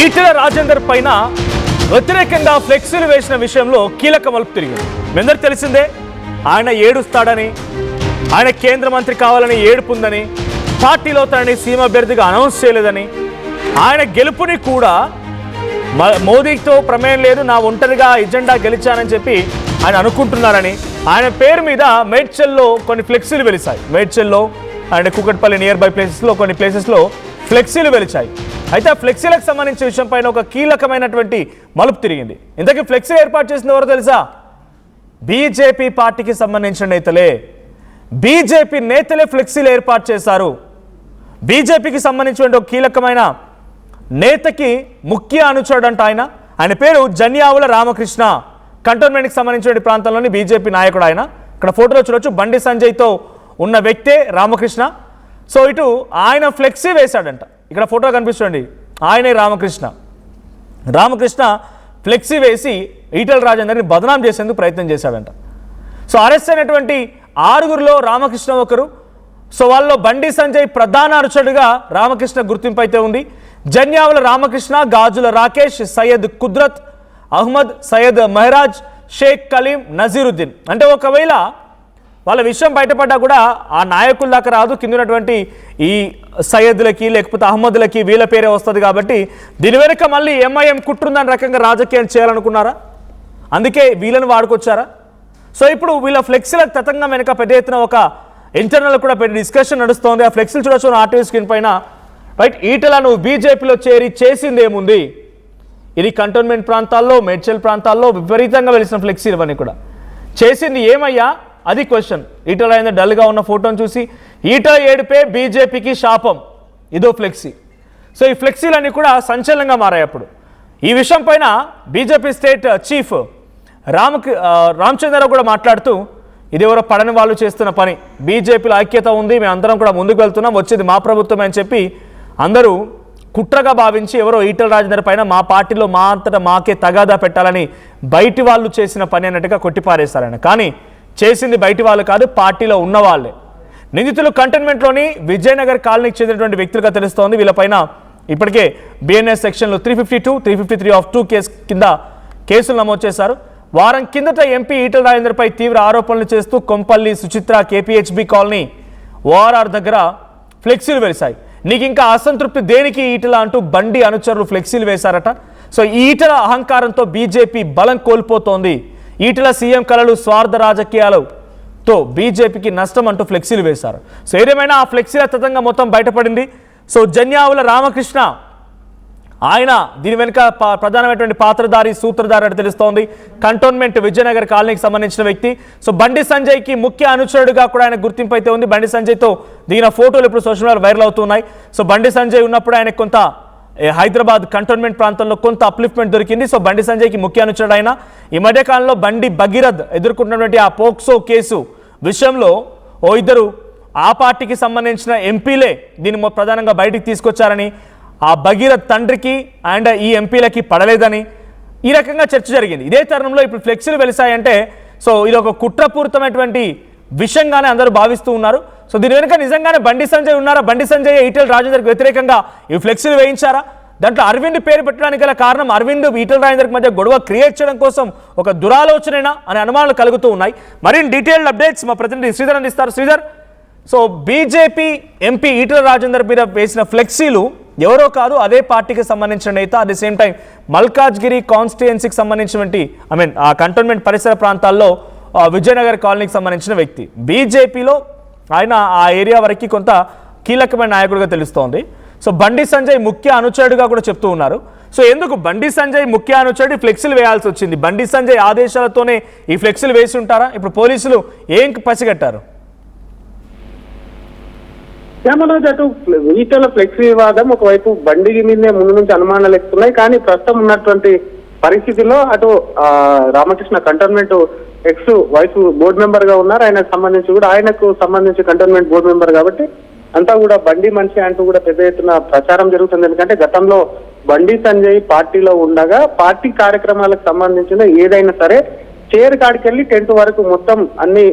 ఈటెల రాజేందర్ పైన వ్యతిరేకంగా ఫ్లెక్సీలు వేసిన విషయంలో కీలక మలుపు తిరిగింది. మీ అందరికీ తెలిసిందే, ఆయన ఏడుస్తాడని, ఆయన కేంద్ర మంత్రి కావాలని ఏడుపుందని, పార్టీలో తనని సీఎం అభ్యర్థిగా అనౌన్స్ చేయలేదని, ఆయన గెలుపుని కూడా మోదీతో ప్రమేయం లేదు, నా ఒంటరిగా ఎజెండా గెలిచానని చెప్పి ఆయన అనుకుంటున్నారని, ఆయన పేరు మీద మేడ్చల్లో కొన్ని ఫ్లెక్సీలు వెలిశాయి. మేడ్చల్లో అండ్ కుకట్పల్లి నియర్ బై ప్లేసెస్లో కొన్ని ప్లేసెస్లో ఫ్లెక్సీలు వెలిచాయి. అయితే ఆ ఫ్లెక్సీలకు సంబంధించిన విషయం పైన ఒక కీలకమైనటువంటి మలుపు తిరిగింది. ఇంతకీ ఫ్లెక్సీలు ఏర్పాటు చేసింది ఎవరో తెలుసా? బీజేపీ పార్టీకి సంబంధించిన నేతలే. బీజేపీ నేతలే ఫ్లెక్సీలు ఏర్పాటు చేశారు. బీజేపీకి సంబంధించిన ఒక కీలకమైన నేతకి ముఖ్య అనుచరుడంట ఆయన పేరు జన్యావుల రామకృష్ణ. కంటోన్మెంట్కి సంబంధించిన ప్రాంతంలోని బీజేపీ నాయకుడు ఆయన. ఇక్కడ ఫోటోలో చూడొచ్చు, బండి సంజయ్తో ఉన్న వ్యక్తే రామకృష్ణ. సో ఇటు ఆయన ఫ్లెక్సీ వేశాడంట. ఇక్కడ ఫోటో కనిపిస్తుంది, ఆయనే రామకృష్ణ ఫ్లెక్సీ వేసి ఈటెల రాజేందర్ని బదనాం చేసేందుకు ప్రయత్నం చేశాడంట. సో అరెస్ట్ అయినటువంటి 6గురిలో రామకృష్ణ ఒకరు. సో వాళ్ళలో బండి సంజయ్ ప్రధాన అనుచరుడుగా రామకృష్ణ గుర్తింపు అయితే ఉంది. జన్యావుల రామకృష్ణ, గాజుల రాకేష్, సయ్యద్ కుద్రత్ అహ్మద్, సయ్యద్ మెహరాజ్, షేక్ కలీం, నజీరుద్దీన్. అంటే ఒకవేళ వాళ్ళ విషయం బయటపడ్డా కూడా ఆ నాయకుల దాకా రాదు, కింద ఉన్నటువంటి ఈ సయ్యద్లకి లేకపోతే అహ్మద్లకి వీళ్ళ పేరే వస్తుంది. కాబట్టి దీని వెనుక మళ్ళీ ఎంఐఎం కుట్రుందని రకంగా రాజకీయం చేయాలనుకున్నారా? అందుకే వీళ్ళని వాడుకొచ్చారా? సో ఇప్పుడు వీళ్ళ ఫ్లెక్సీలకు తతంగం వెనుక పెద్ద ఎత్తున ఒక ఇంటర్నల్ కూడా పెద్ద డిస్కషన్ నడుస్తోంది. ఆ ఫ్లెక్సీలు చూడొచ్చు ఆర్టీవీ స్క్రీన్ పైన. రైట్, ఈటెల నువ్వు బీజేపీలో చేరి చేసింది ఏముంది? ఇది కంటోన్మెంట్ ప్రాంతాల్లో, మేడ్చల్ ప్రాంతాల్లో విపరీతంగా వెలిసిన ఫ్లెక్సీలు ఇవన్నీ కూడా. చేసింది ఏమయ్యా అది క్వశ్చన్. ఈటెల రాజేందర్ డల్గా ఉన్న ఫోటోను చూసి ఈటెల ఏడుపే బీజేపీకి శాపం, ఇదో ఫ్లెక్సీ. సో ఈ ఫ్లెక్సీలన్నీ కూడా సంచలనంగా మారాయి. అప్పుడు ఈ విషయం పైన బీజేపీ స్టేట్ చీఫ్ రామచంద్రరావు కూడా మాట్లాడుతూ, ఇది ఎవరో పడని వాళ్ళు చేస్తున్న పని, బీజేపీలో ఐక్యత ఉంది, మేము అందరం కూడా ముందుకు వెళ్తున్నాం, వచ్చేది మా ప్రభుత్వం అని చెప్పి అందరూ కుట్రగా భావించి ఎవరో ఈటెల రాజేందర్ పైన మా పార్టీలో మా అంతటా మాకే తగాదా పెట్టాలని బయటి వాళ్ళు చేసిన పని అన్నట్టుగా కొట్టిపారేస్తారని. కానీ చేసింది బయటి వాళ్ళు కాదు, పార్టీలో ఉన్న వాళ్ళే. నిందితులు కంటోన్మెంట్లోని విజయనగర్ కాలనీకి చెందినటువంటి వ్యక్తులుగా తెలుస్తోంది. వీళ్ళపైన ఇప్పటికే బిఎన్ఎస్ సెక్షన్లు 352, 353 ఆఫ్ 2 కేసు కింద కేసులు నమోదు చేశారు. వారం కిందట ఎంపీ ఈటెల రాజేందర్పై తీవ్ర ఆరోపణలు చేస్తూ Kompally Suchitra KPHB colony ORR దగ్గర ఫ్లెక్సీలు వెలిశాయి. నీకు ఇంకా అసంతృప్తి దేనికి ఈటెల అంటూ బండి అనుచరులు ఫ్లెక్సీలు వేశారట. సో ఈటెల అహంకారంతో బీజేపీ బలం కోల్పోతోంది. ఈటెల సీఎం కలలు స్వార్థ రాజకీయాలతో బీజేపీకి నష్టం అంటూ ఫ్లెక్సీలు వేశారు. సో ఏదేమైనా ఆ ఫ్లెక్సీల తతంగా మొత్తం బయటపడింది. సో జన్యావుల రామకృష్ణ ఆయన దీని వెనుక ప్రధానమైనటువంటి పాత్రధారి, సూత్రధారి అని తెలుస్తోంది. కంటోన్మెంట్ విజయనగర్ కాలనీకి సంబంధించిన వ్యక్తి. సో బండి సంజయ్కి ముఖ్య అనుచరుడుగా కూడా ఆయన గుర్తింపు అయితే ఉంది. బండి సంజయ్తో దిగిన ఫోటోలు ఇప్పుడు సోషల్ మీడియాలో వైరల్ అవుతున్నాయి. సో బండి సంజయ్ ఉన్నప్పుడు ఆయన కొంత హైదరాబాద్ కంటోన్మెంట్ ప్రాంతంలో కొంత అప్లిఫ్ట్మెంట్ దొరికింది. సో బండి సంజయ్కి ముఖ్య అనుచరుడు అయినా ఈ మధ్యకాలంలో బండి భగీరథ్ ఎదుర్కొంటున్నటువంటి ఆ పోక్సో కేసు విషయంలో ఇద్దరు ఆ పార్టీకి సంబంధించిన ఎంపీలే దీన్ని ప్రధానంగా బయటికి తీసుకొచ్చారని, ఆ భగీరథ్ తండ్రికి అండ్ ఈ ఎంపీలకి పడలేదని ఈ రకంగా చర్చ జరిగింది. ఇదే తరుణంలో ఇప్పుడు ఫ్లెక్సీలు వెలిసాయంటే సో ఇది ఒక కుట్రపూరితమైనటువంటి విషయంగానే అందరూ భావిస్తూ ఉన్నారు. సో దీని వెనుక నిజంగానే బండి సంజయ్ ఉన్నారా? బండి సంజయ్ ఈటెల రాజేందర్కి వ్యతిరేకంగా ఈ ఫ్లెక్సీలు వేయించారా? దాంట్లో అరవింద్ పేరు పెట్టడానికి గల కారణం అరవింద్ ఈటెల రాజేందర్కి మధ్య గొడవ క్రియేట్ చేయడం కోసం ఒక దురాలోచనేనా అనే అనుమానాలు కలుగుతూ ఉన్నాయి. మరిన్ని డీటెయిల్డ్ అప్డేట్స్ మా ప్రతినిధి శ్రీధర్ అందిస్తారు. Sridhar, so BJP MP Etela Rajender మీద వేసిన ఫ్లెక్సీలు ఎవరో కాదు, అదే పార్టీకి సంబంధించిన నేత, at the same time Malkajgiri కాన్స్టిట్యుయెన్సీకి సంబంధించినటువంటి ఆ కంటోన్మెంట్ పరిసర ప్రాంతాల్లో విజయనగర్ కాలనీకి సంబంధించిన వ్యక్తి. బీజేపీలో ఆయన ఆ ఏరియా వరకు కొంత కీలకమైన నాయకుడిగా తెలుస్తోంది. సో బండి సంజయ్ ముఖ్య అనుచరుడుగా కూడా చెప్తూ ఉన్నారు. సో ఎందుకు బండి సంజయ్ ముఖ్య అనుచరుడు ఫ్లెక్సీలు వేయాల్సి వచ్చింది? బండి సంజయ్ ఆదేశాలతోనే ఈ ఫ్లెక్సీలు వేసి ఉంటారా? ఇప్పుడు పోలీసులు ఏం పసిగట్టారు? మనోజ్, అటు ఈటెల ఫ్లెక్సీ వివాదం ఒకవైపు బండి మీదే ముందు నుంచి అనుమానాలు ఎక్కుతున్నాయి. కానీ ప్రస్తుతం ఉన్నటువంటి పరిస్థితిలో అటు Ramakrishna cantonment ex vice board member గా ఉన్నారు. ఆయనకు సంబంధించి కంటోన్మెంట్ బోర్డు మెంబర్ కాబట్టి అంతా కూడా బండి మనిషి అంటూ కూడా పెద్ద ఎత్తున ప్రచారం జరుగుతుంది. ఎందుకంటే గతంలో బండి సంజయ్ పార్టీలో ఉండగా పార్టీ కార్యక్రమాలకు సంబంధించిన ఏదైనా సరే చైర్ కాడికెళ్ళి టెంట్ వరకు మొత్తం అన్ని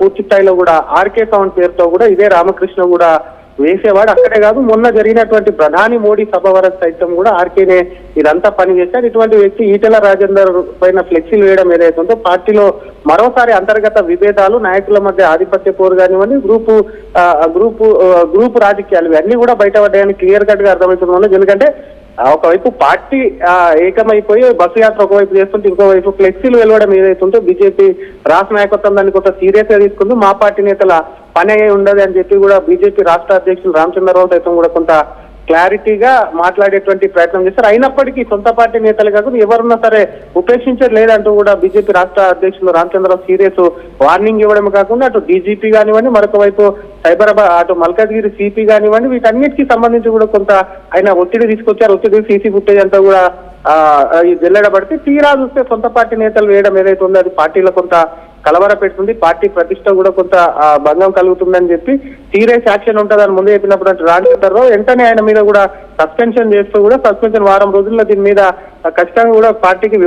పూర్తి స్థాయిలో కూడా ఆర్కే సౌండ్ పేరుతో కూడా ఇదే రామకృష్ణ కూడా వేసేవాడు. అక్కడే కాదు, మొన్న జరిగినటువంటి ప్రధాని మోడీ సభ వరకు సైతం కూడా ఆర్కేనే ఇదంతా పనిచేశాడు. ఇటువంటి వ్యక్తి ఈటెల రాజేందర్ పైన ఫ్లెక్సీలు వేయడం ఏదైతే ఉందో పార్టీలో మరోసారి అంతర్గత విభేదాలు, నాయకుల మధ్య ఆధిపత్య పోరు కానివ్వండి, గ్రూపు రాజకీయాలు ఇవన్నీ కూడా బయటపడ్డాయని క్లియర్ కట్ గా అర్థమవుతుంది. ఎందుకంటే ఒకవైపు పార్టీ ఏకమైపోయి బస్సు యాత్ర ఒకవైపు చేస్తుంటే ఇంకోవైపు ఫ్లెక్సీలు వెలవడం ఏదైతే ఉందో బీజేపీ రాష్ట్ర నాయకత్వం దాన్ని కొంత సీరియస్ గా తీసుకుంది. మా పార్టీ నేతల పని అయ్యి ఉండదు అని చెప్పి కూడా బీజేపీ రాష్ట్ర అధ్యక్షులు రామచంద్రరావు సైతం కూడా కొంత క్లారిటీగా మాట్లాడేటువంటి ప్రయత్నం చేస్తారు. అయినప్పటికీ సొంత పార్టీ నేతలు కాకుండా ఎవరున్నా సరే ఉపేక్షించడం లేదంటూ కూడా బీజేపీ రాష్ట్ర అధ్యక్షులు రామచంద్రరావు సీరియస్ వార్నింగ్ ఇవ్వడం కాకుండా అటు డీజీపీ కానివ్వండి, మరొక వైపు సైబరాబాద్ అటు మల్కాజ్గిరి సిపి కానివ్వండి, వీటన్నిటికీ సంబంధించి కూడా కొంత ఆయన ఒత్తిడి తీసుకొచ్చారు. ఒత్తిడి సీసీ ఫుటేజ్ అంతా కూడా జల్లెడబడితే తీరా చూస్తే సొంత పార్టీ నేతలు వేయడం ఏదైతే ఉందో అది పార్టీలో కొంత కలవర పెడుతుంది, పార్టీ ప్రతిష్ట కూడా కొంత భంగం కలుగుతుందని చెప్పి సీరియస్ యాక్షన్ ఉంటుందని ముందు చెప్పినప్పుడు రామచంద్రరావు వెంటనే ఆయన మీద కూడా సస్పెన్షన్ చేస్తూ కూడా సస్పెన్షన్ వారం రోజుల్లో దీని మీద ఖచ్చితంగా కూడా పార్టీకి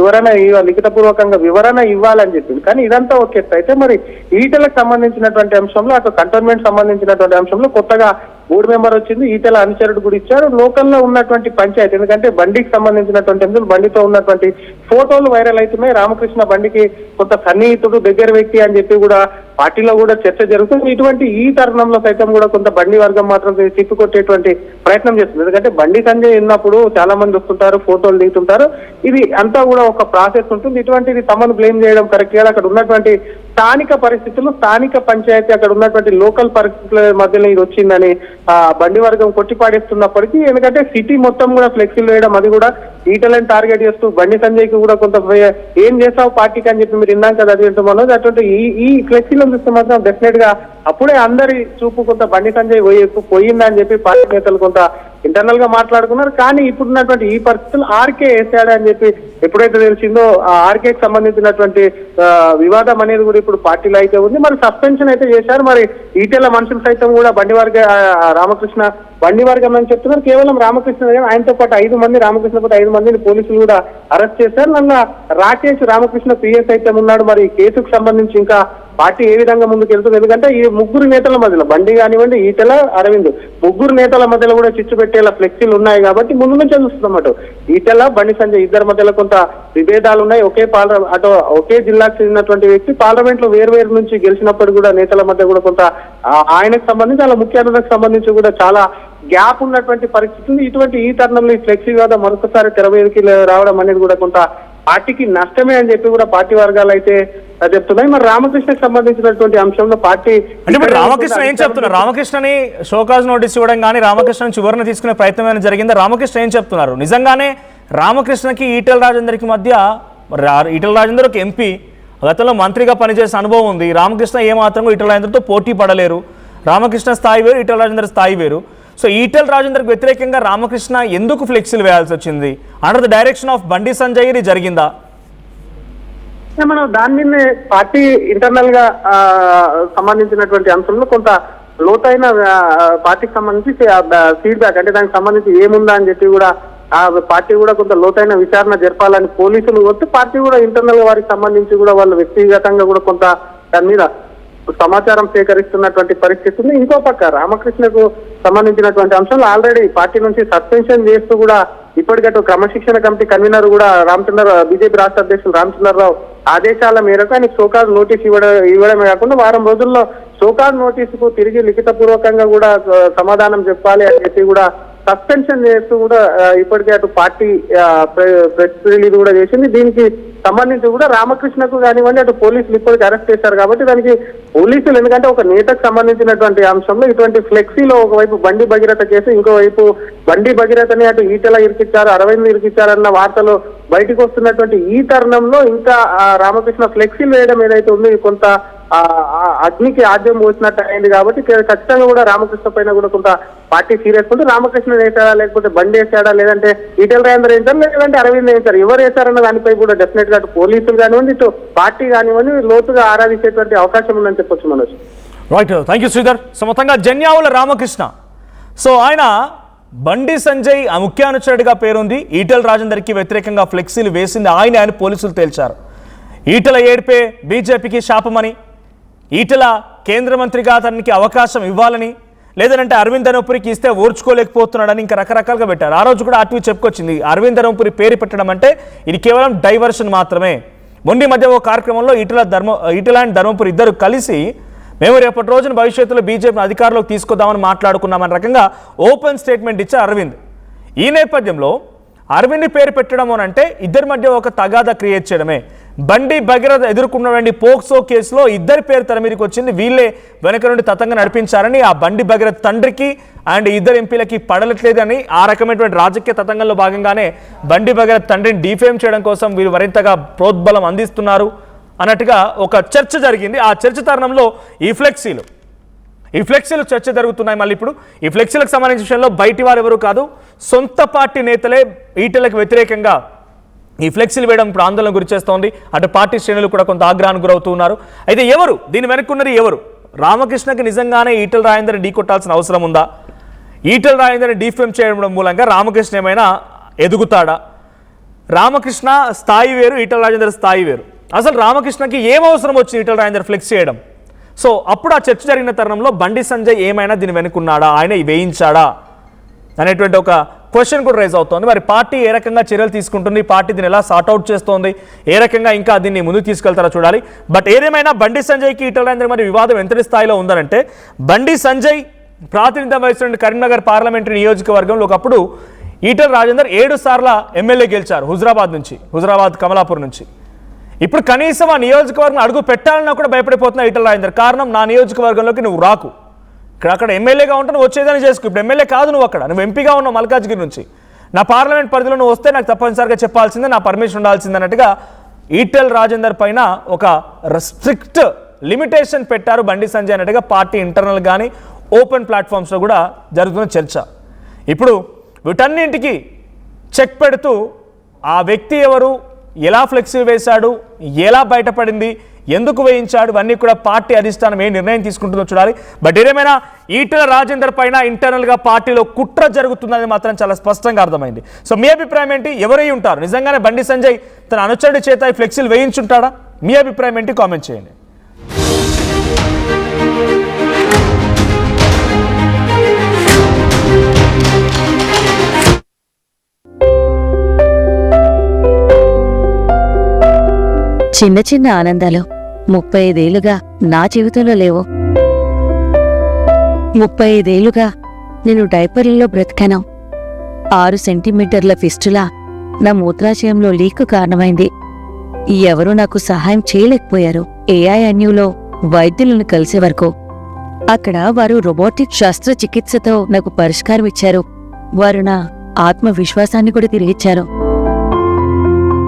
లిఖితపూర్వకంగా వివరణ ఇవ్వాలని చెప్పింది. కానీ ఇదంతా ఓకే అయితే మరి ఈటెలకు సంబంధించినటువంటి అంశంలో అటు కంటోన్మెంట్ సంబంధించినటువంటి అంశంలో కొత్తగా బోర్డు మెంబర్ వచ్చింది, ఈటెల అనుచరుడు కూడా ఇచ్చారు. లోకల్లో ఉన్నటువంటి పంచాయతీ, ఎందుకంటే బండికి సంబంధించినటువంటి అంశం, బండితో ఉన్నటువంటి ఫోటోలు వైరల్ అవుతున్నాయి. రామకృష్ణ బండికి కొంత సన్నిహితుడు, దగ్గర వ్యక్తి అని చెప్పి కూడా పార్టీలో కూడా చర్చ జరుగుతుంది. ఇటువంటి ఈ తరుణంలో సైతం కూడా కొంత బండి వర్గం మాత్రం తిప్పికొట్టేటువంటి ప్రయత్నం చేస్తుంది. ఎందుకంటే బండి సంజయ్ ఉన్నప్పుడు చాలా మంది వస్తుంటారు, ఫోటోలు దిగుతుంటారు, ఇది అంతా కూడా ఒక ప్రాసెస్ ఉంటుంది. ఇటువంటిది తమను బ్లేమ్ చేయడం కరెక్ట్ కాదు. అక్కడ ఉన్నటువంటి స్థానిక పరిస్థితులు, స్థానిక పంచాయతీ, అక్కడ ఉన్నటువంటి లోకల్ పరిస్థితుల మధ్యలో ఇది వచ్చిందని బండి వర్గం కొట్టిపాడేస్తున్నప్పటికీ, ఎందుకంటే సిటీ మొత్తం కూడా ఫ్లెక్సీలు వేయడం, అది కూడా ఈటలను టార్గెట్ చేస్తూ బండి సంజయ్ కి కూడా కొంత ఏం చేస్తావు పార్టీకి అని చెప్పి మీరు విన్నాం కదా, అది వింటున్నాను. అటువంటి ఈ ఫ్లెక్సీలను చూస్తే మాత్రం డెఫినెట్ గా అప్పుడే అందరి చూపు కొంత బండి సంజయ్ పోయిందని చెప్పి పార్టీ నేతలు కొంత ఇంటర్నల్ గా మాట్లాడుకున్నారు. కానీ ఇప్పుడున్నటువంటి ఈ పరిస్థితులు ఆర్కే వేసాడు అని చెప్పి ఎప్పుడైతే తెలిసిందో ఆ ఆర్కేకి సంబంధించినటువంటి వివాదం అనేది కూడా ఇప్పుడు పార్టీలో అయితే ఉంది. మరి సస్పెన్షన్ అయితే చేశారు. మరి ఈటెల మనుషులు సైతం కూడా రామకృష్ణ బండి వర్గం అని చెప్తున్నారు. కేవలం రామకృష్ణ ఆయనతో పాటు 5 మంది, రామకృష్ణ పాటు 5 మందిని పోలీసులు కూడా అరెస్ట్ చేశారు. నల్ల రాకేష్ రామకృష్ణ పిఎస్ అయితే ఉన్నాడు. మరి ఈ కేసుకు సంబంధించి ఇంకా పార్టీ ఏ విధంగా ముందుకు వెళ్తుంది? ఎందుకంటే ఈ ముగ్గురు నేతల మధ్యలో, బండి కానివ్వండి, ఈటెల, అరవింద్, ముగ్గురు నేతల మధ్యలో కూడా చిచ్చు పెట్టేలా ఫ్లెక్సీలు ఉన్నాయి కాబట్టి ముందు నుంచే చూస్తున్నాం. అటు ఈటెల, బండి సంజయ్ ఇద్దరి మధ్యలో కొంత విభేదాలు ఉన్నాయి. ఒకే జిల్లాకు చెందినటువంటి వ్యక్తి పార్లమెంట్ లో వేరు నుంచి గెలిచినప్పుడు కూడా నేతల మధ్య కూడా కొంత ఆయనకు సంబంధించి అలా ముఖ్య అతిథికి సంబంధించి కూడా చాలా గ్యాప్ ఉన్నటువంటి పరిస్థితి. ఇటువంటి ఈ తరుణంలో ఈ ఫ్లెక్సీ వివాదం మరొకసారి తెర మీదకి రావడం అనేది కూడా కొంత పార్టీకి నష్టమే అని చెప్పి కూడా పార్టీ వర్గాలు అయితే చెప్తున్నాయి. మరి రామకృష్ణకి సంబంధించినటువంటి అంశంలో పార్టీ అంటే రామకృష్ణ ఏం చెప్తున్నారు? రామకృష్ణని షోకాజ్ నోటీస్ ఇవ్వడం కానీ రామకృష్ణ చివరిని తీసుకునే ప్రయత్నం ఏమైనా జరిగిందా? రామకృష్ణ ఏం చెప్తున్నారు? నిజంగానే రామకృష్ణకి ఈటెల రాజేందర్కి మధ్య, ఈటెల రాజేందర్ ఒక ఎంపీ, గతంలో మంత్రిగా పనిచేసిన అనుభవం ఉంది. రామకృష్ణ ఏమాత్రం ఈటెల రాజేందర్తో పోటీ పడలేరు. రామకృష్ణ స్థాయి వేరు, ఈటెల రాజేందర్ స్థాయి వేరు. సో ఈటెల రాజేందర్కి వ్యతిరేకంగా రామకృష్ణ ఎందుకు ఫ్లెక్సీలు వేయాల్సి వచ్చింది? Under the direction of Bandi Sanjay ఇది జరిగిందా? మనం దాని మీద పార్టీ ఇంటర్నల్ గా సంబంధించినటువంటి అంశంలో కొంత లోతైన పార్టీకి సంబంధించి ఫీడ్బ్యాక్, అంటే దానికి సంబంధించి ఏముందా అని చెప్పి కూడా ఆ పార్టీ కూడా కొంత లోతైన విచారణ జరపాలని పోలీసులు వస్తే పార్టీ కూడా ఇంటర్నల్ గా వారికి సంబంధించి కూడా వాళ్ళు వ్యక్తిగతంగా కూడా కొంత దాని మీద సమాచారం సేకరిస్తున్నటువంటి పరిస్థితి ఉంది. ఇంకో పక్క రామకృష్ణకు సంబంధించినటువంటి అంశాలు ఆల్రెడీ పార్టీ నుంచి సస్పెన్షన్ చేస్తూ కూడా ఇప్పటికటు క్రమశిక్షణ కమిటీ కన్వీనర్ కూడా బీజేపీ రాష్ట్ర అధ్యక్షులు రామచంద్రరావు ఆదేశాల మేరకు ఆయనకు షోకాజ్ నోటీస్ ఇవ్వడమే కాకుండా వారం రోజుల్లో షోకాజ్ నోటీసుకు తిరిగి లిఖితపూర్వకంగా కూడా సమాధానం చెప్పాలి అని చెప్పి కూడా సస్పెన్షన్ చేస్తూ కూడా ఇప్పటికే అటు పార్టీ ప్రెస్ రిలీజ్ కూడా చేసింది. దీనికి సంబంధించి కూడా రామకృష్ణకు కానివ్వండి అటు పోలీసులు ఇప్పటికి అరెస్ట్ చేశారు కాబట్టి దానికి పోలీసులు, ఎందుకంటే ఒక నేతకు సంబంధించినటువంటి అంశంలో ఇటువంటి ఫ్లెక్సీలో ఒకవైపు బండి భగీరథ కేసు, ఇంకోవైపు బండి భగీరథని అటు ఈటెల ఇరికిచ్చారు, అరవింద్ ఇరికిచ్చారన్న వార్తలు బయటకు వస్తున్నటువంటి ఈ తరుణంలో ఇంకా రామకృష్ణ ఫ్లెక్సీలు వేయడం ఏదైతే ఉందో కొంత అగ్నికి ఆద్యం పోసినట్టు అయింది కాబట్టి ఖచ్చితంగా కూడా రామకృష్ణ పైన కూడా కొంత పార్టీ సీరియస్ ఉంటే రామకృష్ణ వేశాడా, లేకపోతే బండి వేశాడా, లేదంటే ఈటెల రాజేందర్ వేశారు, లేదంటే అరవింద్ వేశారు, ఎవరు వేశారన్న దానిపై కూడా డెఫినెట్ గా అటు పోలీసులు కానివ్వండి ఇటు పార్టీ కానివ్వండి లోతుగా ఆరాధించేటువంటి అవకాశం ఉందని చెప్పొచ్చు Manoj. Right, thank you Sridhar. So మొత్తంగా జన్యావుల రామకృష్ణ, సో ఆయన బండి సంజయ్ ముఖ్య అనుచరుడిగా పేరుంది. ఈటెల రాజేందర్కి వ్యతిరేకంగా ఫ్లెక్సీలు వేసింది ఆయన పోలీసులు తేల్చారు. ఈటెల ఏడ్పే బీజేపీకి శాపమని, ఈటెల కేంద్ర మంత్రిగా అతనికి అవకాశం ఇవ్వాలని, లేదంటే అరవింద్ ధర్మపురికి ఇస్తే ఓర్చుకోలేకపోతున్నాడని ఇంకా రకరకాలుగా పెట్టారు. ఆ రోజు కూడా ఆర్టీవీ చెప్పుకొచ్చింది, అరవింద్ ధర్మపురి పేరు పెట్టడం అంటే ఇది కేవలం డైవర్షన్ మాత్రమే. మొన్న మధ్య ఓ కార్యక్రమంలో ఈటెల అండ్ ధర్మపురి ఇద్దరు కలిసి మేము రేపటి రోజున భవిష్యత్తులో బీజేపీని అధికారంలోకి తీసుకొద్దామని మాట్లాడుకున్నామని రకంగా ఓపెన్ స్టేట్మెంట్ ఇచ్చారు అరవింద్. ఈ నేపథ్యంలో అరవింద్ పేరు పెట్టడం అంటే ఇద్దరి మధ్య ఒక తగాదా క్రియేట్ చేయడమే. బండి భగీరథ ఎదుర్కొన్నటువంటి పోక్సో కేసులో ఇద్దరి పేరు తెర మీదకి వచ్చింది. వీళ్ళే వెనక నుండి తతంగా నడిపించారని ఆ బండి భగీరథ తండ్రికి అండ్ ఇద్దరు ఎంపీలకి పడలట్లేదని ఆ రకమైనటువంటి రాజకీయ తతంగంలో భాగంగానే బండి భగీరథ తండ్రిని డిఫేమ్ చేయడం కోసం వీరు మరింతగా ప్రోద్బలం అందిస్తున్నారు అన్నట్టుగా ఒక చర్చ జరిగింది. ఆ చర్చ తరుణంలో ఈ ఫ్లెక్సీలు చర్చ జరుగుతున్నాయి. మళ్ళీ ఇప్పుడు ఈ ఫ్లెక్సీలకు సంబంధించిన విషయంలో బయటి వారు ఎవరు కాదు, సొంత పార్టీ నేతలే ఈటెలకు వ్యతిరేకంగా ఈ ఫ్లెక్సీలు వేయడం ఇప్పుడు ఆందోళన గురి చేస్తోంది. అటు పార్టీ శ్రేణులు కూడా కొంత ఆగ్రహానికి గురవుతున్నారు. అయితే ఎవరు దీని వెనుకున్నది ఎవరు? రామకృష్ణకి నిజంగానే ఈటెల రాజేందర్ని ఢీ కొట్టాల్సిన అవసరం ఉందా? ఈటెల రాజేందర్ని డిఫేమ్ చేయడం మూలంగా రామకృష్ణ ఏమైనా ఎదుగుతాడా? రామకృష్ణ స్థాయి వేరు, ఈటెల రాజేందర్ స్థాయి వేరు. అసలు రామకృష్ణకి ఏం అవసరం వచ్చింది ఈటెల రాజేందర్ ఫ్లెక్స్ చేయడం? సో అప్పుడు ఆ చర్చ జరిగిన తరుణంలో బండి సంజయ్ ఏమైనా దీన్ని వెనుకున్నాడా, ఆయన వేయించాడా అనేటువంటి ఒక క్వశ్చన్ కూడా రైజ్ అవుతోంది. మరి పార్టీ ఏ రకంగా చర్యలు తీసుకుంటుంది, పార్టీ దీన్ని ఎలా సార్ట్అవుట్ చేస్తోంది, ఏ రకంగా ఇంకా దీన్ని ముందుకు తీసుకెళ్తారో చూడాలి. బట్ ఏదేమైనా బండి సంజయ్కి ఈటెల రాజేందర్ మరి వివాదం ఎంతటి స్థాయిలో ఉందనంటే, బండి సంజయ్ ప్రాతినిధ్యం వహిస్తున్న కరీంనగర్ పార్లమెంటరీ నియోజకవర్గంలో ఒకప్పుడు ఈటెల రాజేందర్ 7 సార్ల ఎమ్మెల్యే గెలిచారు హుజరాబాద్ కమలాపూర్ నుంచి. ఇప్పుడు కనీసం ఆ నియోజకవర్గం అడుగు పెట్టాలన్నా కూడా భయపడిపోతున్నా ఈటెల రాజేందర్. కారణం, నా నియోజకవర్గంలోకి నువ్వు రాకు, అక్కడ ఎమ్మెల్యేగా ఉంటే నువ్వు వచ్చేదని చేసుకో. ఇప్పుడు ఎమ్మెల్యే కాదు, నువ్వు ఎంపీగా ఉన్నావు మల్కాజ్గిరి నుంచి. నా పార్లమెంట్ పరిధిలో నువ్వు వస్తే నాకు తప్పనిసరిగా చెప్పాల్సిందే, నా పర్మిషన్ ఉండాల్సిందే అన్నట్టుగా ఈటెల రాజేందర్ పైన ఒక స్ట్రిక్ట్ లిమిటేషన్ పెట్టారు బండి సంజయ్ అన్నట్టుగా పార్టీ ఇంటర్నల్ కానీ ఓపెన్ ప్లాట్ఫామ్స్లో కూడా జరుగుతున్న చర్చ. ఇప్పుడు వీటన్నింటికి చెక్ పెడుతూ ఆ వ్యక్తి ఎవరు, ఎలా ఫ్లెక్సీ వేశాడు, ఎలా బయటపడింది, ఎందుకు వేయించాడు, ఇవన్నీ కూడా పార్టీ అధిష్టానం ఏ నిర్ణయం తీసుకుంటుందో చూడాలి. బట్ ఏదేమైనా ఈటెల రాజేందర్ పైన ఇంటర్నల్గా పార్టీలో కుట్ర జరుగుతుందని మాత్రం చాలా స్పష్టంగా అర్థమైంది. సో మీ అభిప్రాయం ఏంటి? ఎవరై ఉంటారు? నిజంగానే బండి సంజయ్ తన అనుచరుడి చేత ఈ ఫ్లెక్సీలు వేయించుంటాడా? మీ అభిప్రాయం ఏంటి? కామెంట్ చేయండి. చిన్న చిన్న ఆనందాలు 35 ఏళ్లుగా నా జీవితంలో లేవు. 35 ఏళ్లుగా నేను డైపర్లలో బ్రతికాను. 6 సెంటీమీటర్ల ఫిస్టులా నా మూత్రాశయంలో లీక్ కారణమైంది. ఎవరూ నాకు సహాయం చేయలేకపోయారు. AINUలో వైద్యులను కలిసే వరకు. అక్కడ వారు రోబోటిక్ శస్త్రచికిత్సతో నాకు పరిష్కారం ఇచ్చారు. వారు నా ఆత్మవిశ్వాసాన్ని కూడా తిరిగిచ్చారు.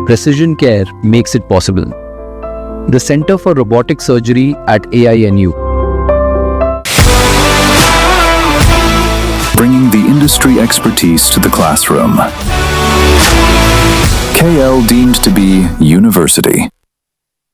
Precision Care makes it possible. The Center for Robotic Surgery at AINU. Bringing the industry expertise to the classroom. KL deemed to be university.